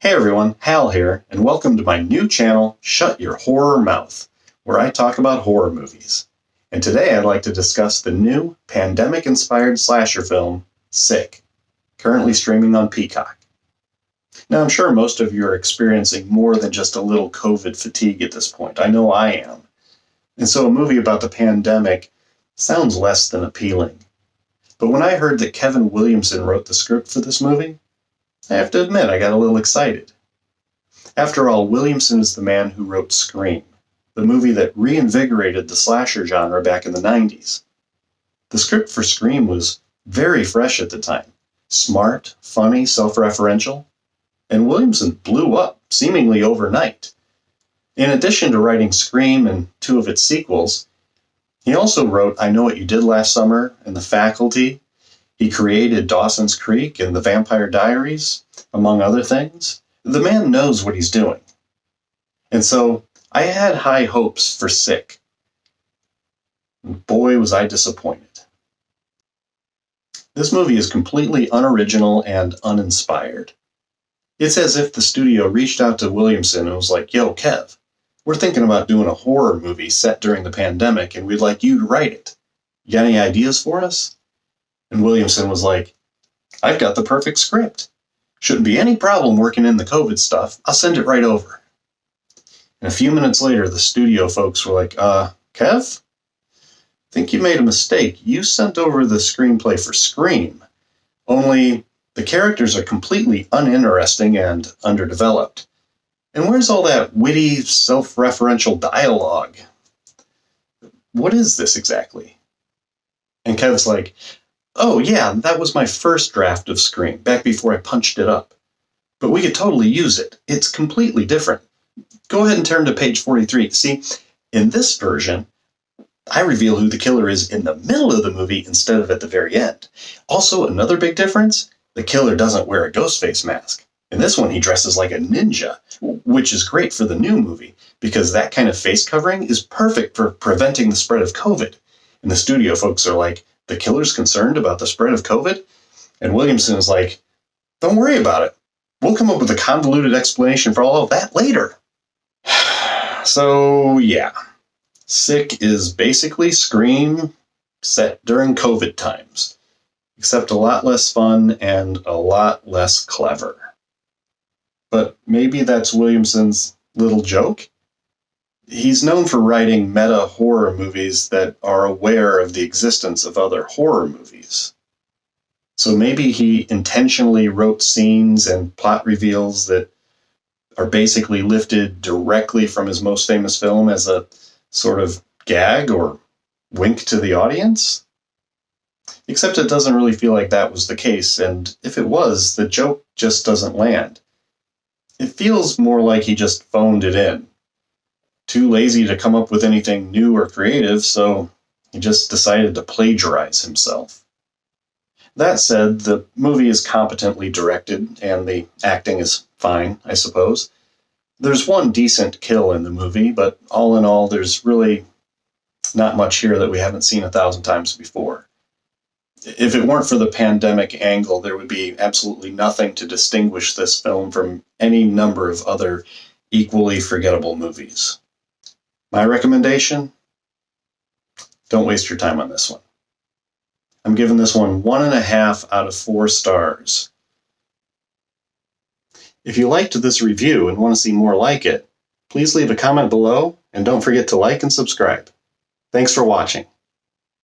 Hey everyone, Hal here, and welcome to my new channel, Shut Your Horror Mouth, where I talk about horror movies. And today I'd like to discuss the new pandemic-inspired slasher film, Sick, currently streaming on Peacock. Now I'm sure most of you are experiencing more than just a little COVID fatigue at this point. I know I am. And so a movie about the pandemic sounds less than appealing. But when I heard that Kevin Williamson wrote the script for this movie, I have to admit I got a little excited. After all, Williamson is the man who wrote Scream, the movie that reinvigorated the slasher genre back in the 90s. The script for Scream was very fresh at the time, smart, funny, self-referential, and Williamson blew up seemingly overnight. In addition to writing Scream and two of its sequels, he also wrote I Know What You Did Last Summer and The Faculty. He created Dawson's Creek and The Vampire Diaries, among other things. The man knows what he's doing. And so I had high hopes for Sick. Boy, was I disappointed. This movie is completely unoriginal and uninspired. It's as if the studio reached out to Williamson and was like, "Yo, Kev, we're thinking about doing a horror movie set during the pandemic, and we'd like you to write it. You got any ideas for us?" And Williamson was like, "I've got the perfect script. Shouldn't be any problem working in the COVID stuff. I'll send it right over." And a few minutes later, the studio folks were like, Kev? I think you made a mistake. You sent over the screenplay for Scream. Only the characters are completely uninteresting and underdeveloped. And where's all that witty, self-referential dialogue? What is this exactly?" And Kev's like, "Oh yeah, that was my first draft of Scream, back before I punched it up. But we could totally use it. It's completely different. Go ahead and turn to page 43. See, in this version, I reveal who the killer is in the middle of the movie instead of at the very end. Also, another big difference, the killer doesn't wear a ghost face mask. In this one, he dresses like a ninja, which is great for the new movie, because that kind of face covering is perfect for preventing the spread of COVID. And the studio folks are like, "The killer's concerned about the spread of COVID?" And Williamson is like, "Don't worry about it. We'll come up with a convoluted explanation for all of that later." So, yeah. Sick is basically Scream set during COVID times, except a lot less fun and a lot less clever. But maybe that's Williamson's little joke? He's known for writing meta horror movies that are aware of the existence of other horror movies. So maybe he intentionally wrote scenes and plot reveals that are basically lifted directly from his most famous film as a sort of gag or wink to the audience? Except it doesn't really feel like that was the case, and if it was, the joke just doesn't land. It feels more like he just phoned it in. Too lazy to come up with anything new or creative, so he just decided to plagiarize himself. That said, the movie is competently directed, and the acting is fine, I suppose. There's one decent kill in the movie, but all in all, there's really not much here that we haven't seen 1,000 times before. If it weren't for the pandemic angle, there would be absolutely nothing to distinguish this film from any number of other equally forgettable movies. My recommendation? Don't waste your time on this one. I'm giving this one 1.5 out of 4 stars. If you liked this review and want to see more like it, please leave a comment below and don't forget to like and subscribe. Thanks for watching.